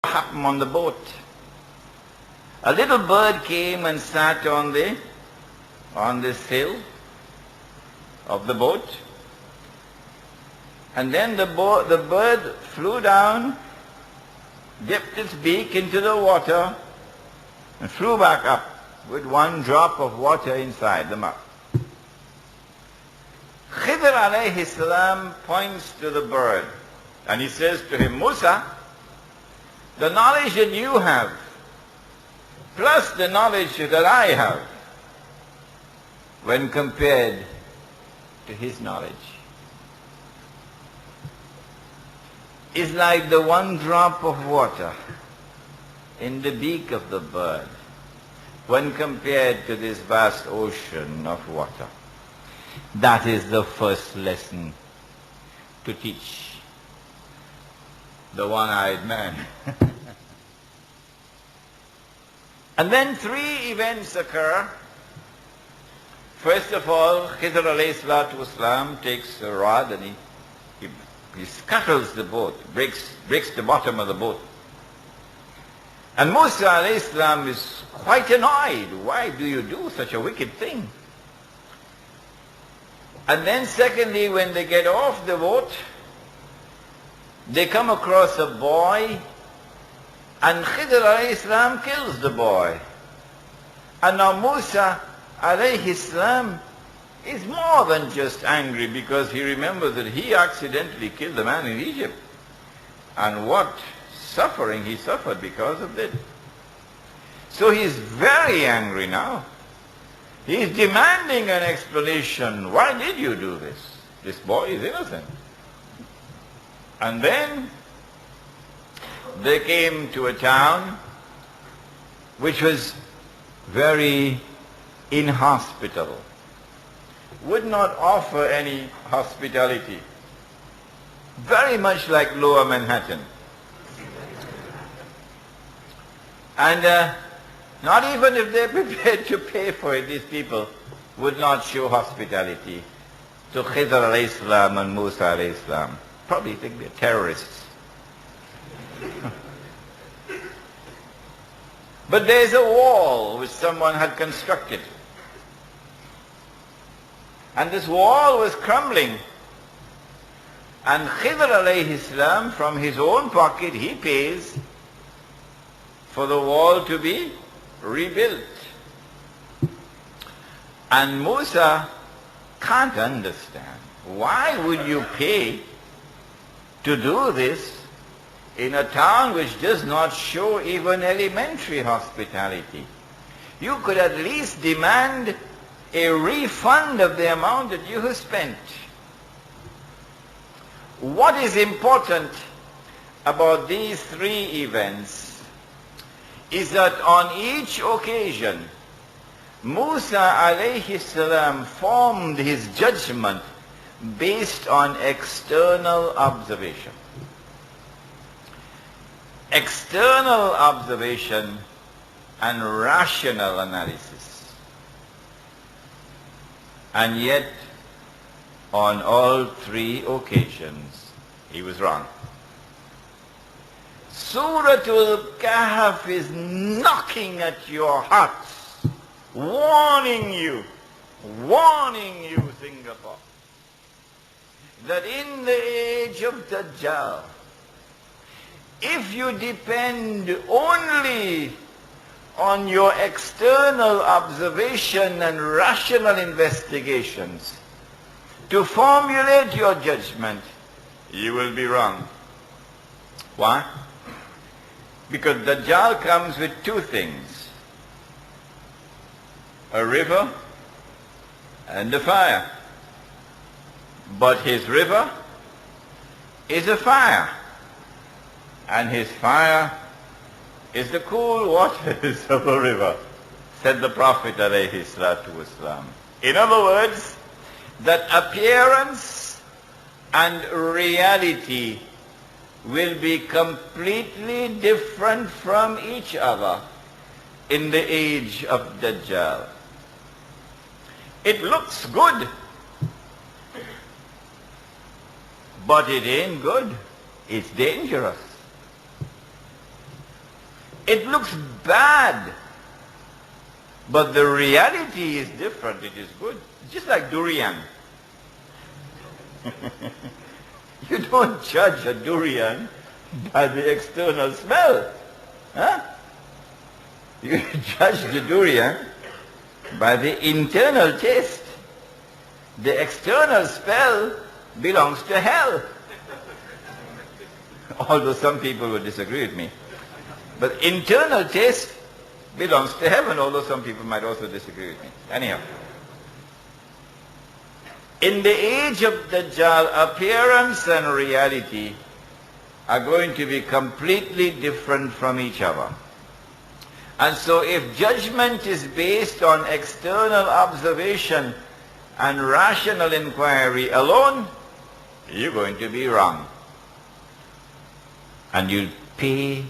happened on the boat? A little bird came and sat on the sill of the boat, and then the bird flew down, dipped its beak into the water, and flew back up with one drop of water inside the mouth. Khidr alayhi salam points to the bird and he says to him, Musa, the knowledge that you have plus the knowledge that I have, when compared to his knowledge, is like the one drop of water in the beak of the bird when compared to this vast ocean of water. That is the first lesson to teach the one-eyed man. And then three events occur. First of all, Khidr alayhi salatu wasalam takes a rod and he scuttles the boat, breaks the bottom of the boat. And Musa alayhi salam is quite annoyed. Why do you do such a wicked thing? And then secondly, when they get off the boat, they come across a boy, and Khidr alayhi salam kills the boy. And now Musa alayhi salam is more than just angry because he remembers that he accidentally killed the man in Egypt. And what suffering he suffered because of it. So he's very angry now. He's demanding an explanation. Why did you do this? This boy is innocent. And then they came to a town which was very inhospitable, would not offer any hospitality, very much like Lower Manhattan. And not even if they're prepared to pay for it, these people would not show hospitality to Khidr alayhi salam and Musa alayhi salam. Probably think they're terrorists. But there's a wall which someone had constructed. And this wall was crumbling. And Khidr alayhi salam, from his own pocket, he pays for the wall to be rebuilt. And Musa can't understand. Why would you pay to do this in a town which does not show even elementary hospitality? You could at least demand a refund of the amount that you have spent. What is important about these three events is that on each occasion, Musa alayhi salam formed his judgment based on external observation. External observation and rational analysis. And yet, on all three occasions, he was wrong. Suratul Kahf is knocking at your hearts, warning you, Singapore, that in the age of Dajjal, if you depend only on your external observation and rational investigations to formulate your judgment, you will be wrong. Why? Because Dajjal comes with two things: a river and a fire. But his river is a fire, and his fire is the cool waters of a river, said the Prophet alayhi salatu wasalam. In other words, that appearance and reality will be completely different from each other in the age of Dajjal. It looks good, but it ain't good. It's dangerous. It looks bad, but the reality is different. It is good. Just like durian. You don't judge a durian by the external smell. Huh? You judge the durian by the internal taste. The external smell belongs to hell. Although some people would disagree with me. But internal taste belongs to heaven, although some people might also disagree with me. Anyhow. In the age of Dajjal, appearance and reality are going to be completely different from each other. And so if judgment is based on external observation and rational inquiry alone, you're going to be wrong. And you'll pay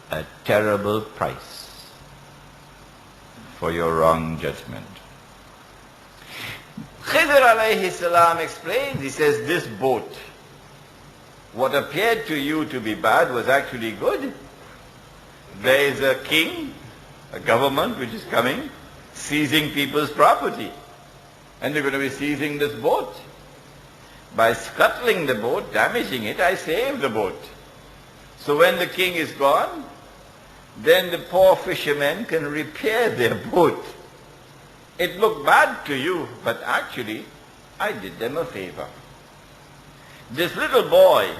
a terrible price for your wrong judgment. Khidr alayhi salam explains, he says, this boat, what appeared to you to be bad was actually good. There is a king, a government which is coming, seizing people's property. And they're going to be seizing this boat. By scuttling the boat, damaging it, I saved the boat. So when the king is gone, then the poor fishermen can repair their boat. It looked bad to you, but actually, I did them a favor. This little boy,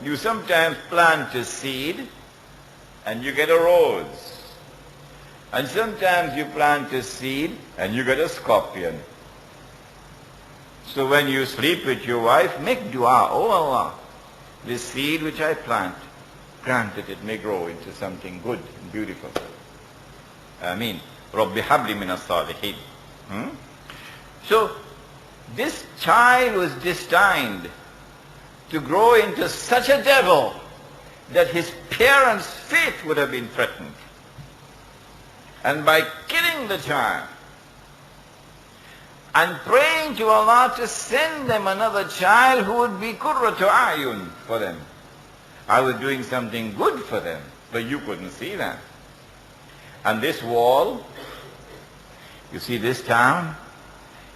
you sometimes plant a seed, and you get a rose. And sometimes you plant a seed, and you get a scorpion. So when you sleep with your wife, make dua, oh Allah, this seed which I plant, grant that it may grow into something good and beautiful. Ameen. Rabbi habli min as-salihin. So this child was destined to grow into such a devil that his parents' faith would have been threatened. And by killing the child and praying to Allah to send them another child who would be qurratu a'yun for them, I was doing something good for them, but you couldn't see that. And this wall, you see this town?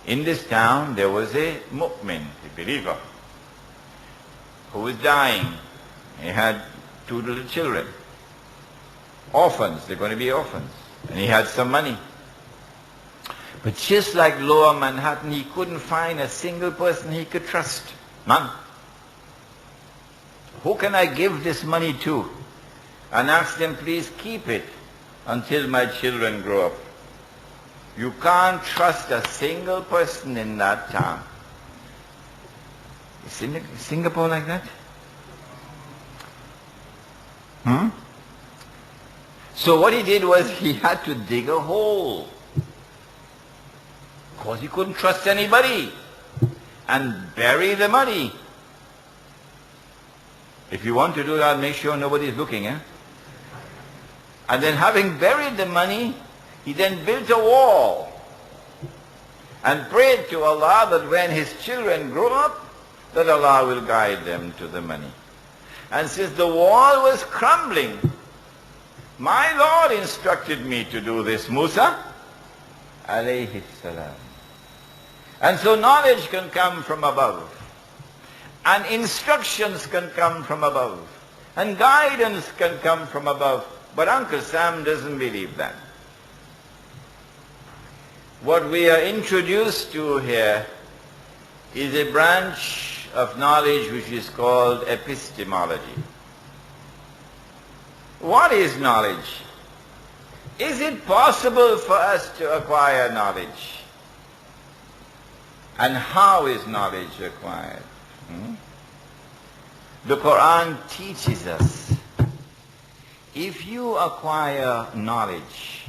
In this town there was a mu'min, a believer, who was dying. He had 2 little children. Orphans, they're going to be orphans. And he had some money. But just like Lower Manhattan, he couldn't find a single person he could trust. None. Who can I give this money to? And ask them, please keep it until my children grow up. You can't trust a single person in that town. Is Singapore like that? So what he did was he had to dig a hole. Of course he couldn't trust anybody. And bury the money. If you want to do that, make sure nobody's looking. And then having buried the money, he then built a wall and prayed to Allah that when his children grow up, that Allah will guide them to the money. And since the wall was crumbling, my Lord instructed me to do this, Musa alayhi salam. And so knowledge can come from above, and instructions can come from above, and guidance can come from above. But Uncle Sam doesn't believe that. What we are introduced to here is a branch of knowledge which is called epistemology. What is knowledge? Is it possible for us to acquire knowledge? And how is knowledge acquired? The Quran teaches us, if you acquire knowledge,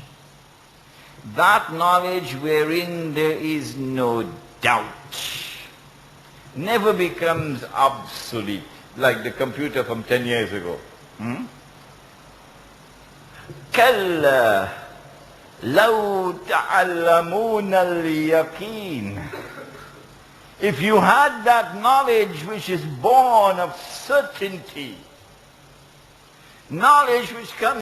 that knowledge wherein there is no doubt never becomes obsolete, like the computer from 10 years ago. كلا لو تعلمون اليقين. If you had that knowledge which is born of certainty, knowledge which comes